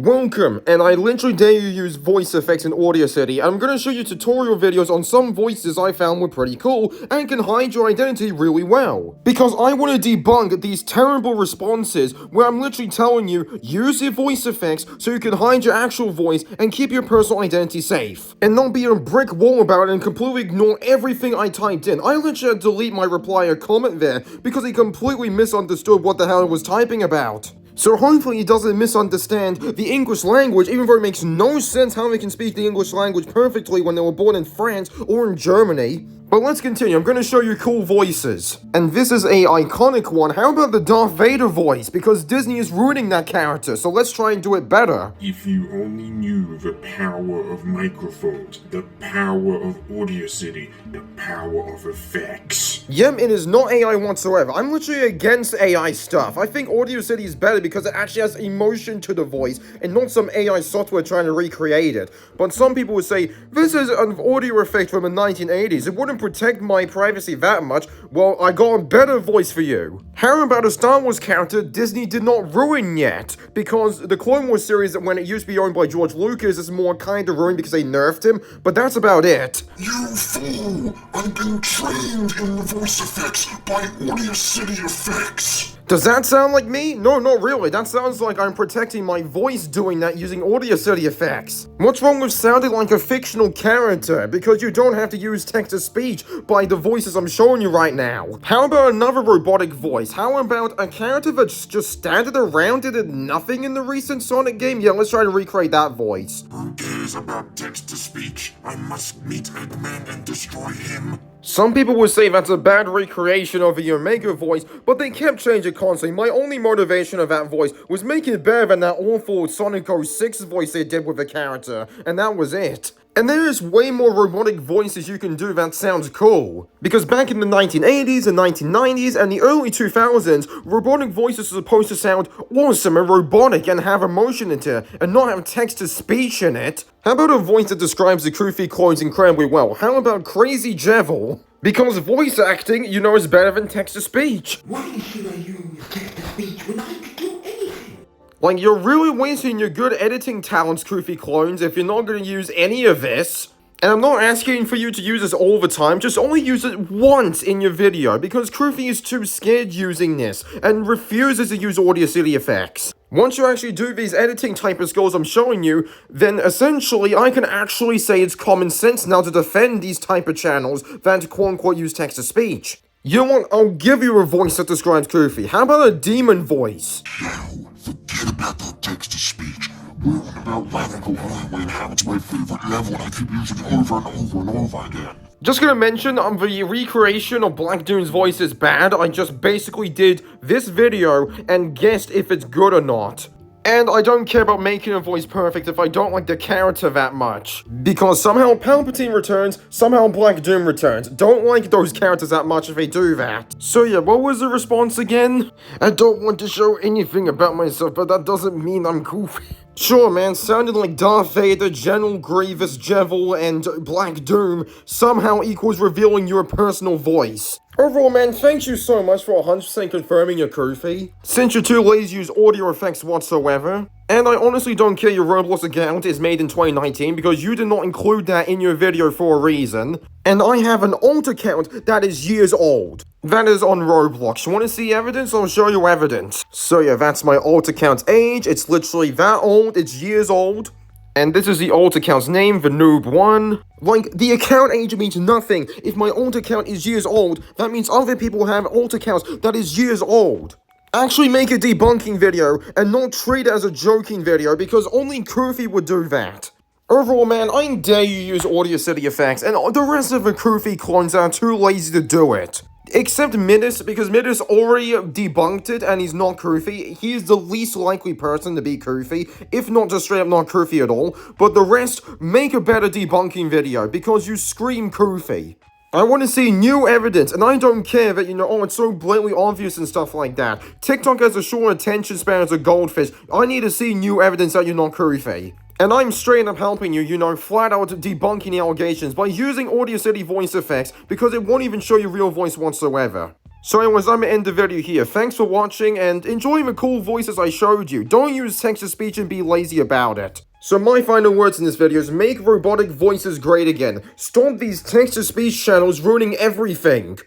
Welcome, and I literally dare you use voice effects in Audacity. I'm going to show you tutorial videos on some voices I found were pretty cool and can hide your identity really well. Because I want to debunk these terrible responses where I'm literally telling you, use your voice effects so you can hide your actual voice and keep your personal identity safe. And not be a brick wall about it and completely ignore everything I typed in. I literally had to delete my reply or comment there because he completely misunderstood what the hell I was typing about. So hopefully he doesn't misunderstand the English language, even though it makes no sense how they can speak the English language perfectly when they were born in France or in Germany. But let's continue. I'm going to show you cool voices. And this is a iconic one. How about the Darth Vader voice? Because Disney is ruining that character, so let's try and do it better. If you only knew the power of microphones, the power of Audacity, the power of effects. Yep, it is not AI whatsoever. I'm literally against AI stuff. I think Audacity is better because it actually has emotion to the voice and not some AI software trying to recreate it. But some people would say, this is an audio effect from the 1980s. It wouldn't protect my privacy that much. Well, I got a better voice for you. How about a Star Wars character Disney did not ruin yet? Because the Clone Wars series, when it used to be owned by George Lucas, is more kind of ruined because they nerfed him, but that's about it. You fool! I've been trained in the voice effects by Audacity effects. Does that sound like me? No, not really. That sounds like I'm protecting my voice doing that using Audacity effects. What's wrong with sounding like a fictional character? Because you don't have to use text-to-speech by the voices I'm showing you right now. How about another robotic voice? How about a character that's just standing around and did nothing in the recent Sonic game? Yeah, let's try to recreate that voice. Who cares about text-to-speech? I must meet Eggman and destroy him. Some people would say that's a bad recreation of the Omega voice, but they kept changing constantly. My only motivation of that voice was making it better than that awful Sonic 06 voice they did with the character, and that was it. And there is way more robotic voices you can do that sounds cool. Because back in the 1980s and 1990s and the early 2000s, robotic voices were supposed to sound awesome and robotic and have emotion in it, and not have text-to-speech in it. How about a voice that describes the Koofy clones incredibly well? How about Crazy Jevil? Because voice acting, you know, is better than text-to-speech. Why should I use text-to-speech when I can do anything? Like, you're really wasting your good editing talents, Koofy clones, if you're not going to use any of this. And I'm not asking for you to use this all the time, just only use it once in your video, because Koofy is too scared using this, and refuses to use Audacity effects. Once you actually do these editing type of skills I'm showing you, then essentially I can actually say it's common sense now to defend these type of channels that quote-unquote use text-to-speech. You know what? I'll give you a voice that describes Koofy. How about a demon voice? No, forget about that text-to-speech. We're on about Radical Highway and how it's my favorite level and I keep using it over and over and over again. Just gonna mention, the recreation of Black Doom's voice is bad. I just basically did this video and guessed if it's good or not. And I don't care about making a voice perfect if I don't like the character that much. Because somehow Palpatine returns, somehow Black Doom returns. Don't like those characters that much if they do that. So yeah, what was the response again? I don't want to show anything about myself, but that doesn't mean I'm Koofy. Sure, man, sounding like Darth Vader, General Grievous, Jevil, and Black Doom somehow equals revealing your personal voice. Overall, man, thank you so much for 100% confirming your Koofy. Since you're too lazy to use audio effects whatsoever. And I honestly don't care your Roblox account is made in 2019 because you did not include that in your video for a reason. And I have an alt account that is years old. That is on Roblox. You want to see evidence? I'll show you evidence. So yeah, that's my alt account's age. It's literally that old. It's years old. And this is the alt account's name, the Noob1. Like, the account age means nothing. If my alt account is years old, that means other people have alt accounts that is years old. Actually make a debunking video and not treat it as a joking video because only Koofy would do that. Overall, man, I dare you use Audacity effects and the rest of the Koofy clones are too lazy to do it. Except Midas, because Midas already debunked it and he's not Koofy. He is the least likely person to be Koofy, if not just straight up not Koofy at all. But the rest, make a better debunking video, because you scream Koofy. I want to see new evidence, and I don't care that, you know, oh, it's so blatantly obvious and stuff like that. TikTok has a short attention span as a goldfish. I need to see new evidence that you're not Koofy. And I'm straight up helping you, you know, flat out debunking the allegations by using Audacity voice effects because it won't even show your real voice whatsoever. So anyways, I'm gonna end the video here. Thanks for watching, and enjoy the cool voices I showed you. Don't use text-to-speech and be lazy about it. So my final words in this video is make robotic voices great again. Stop these text-to-speech channels ruining everything.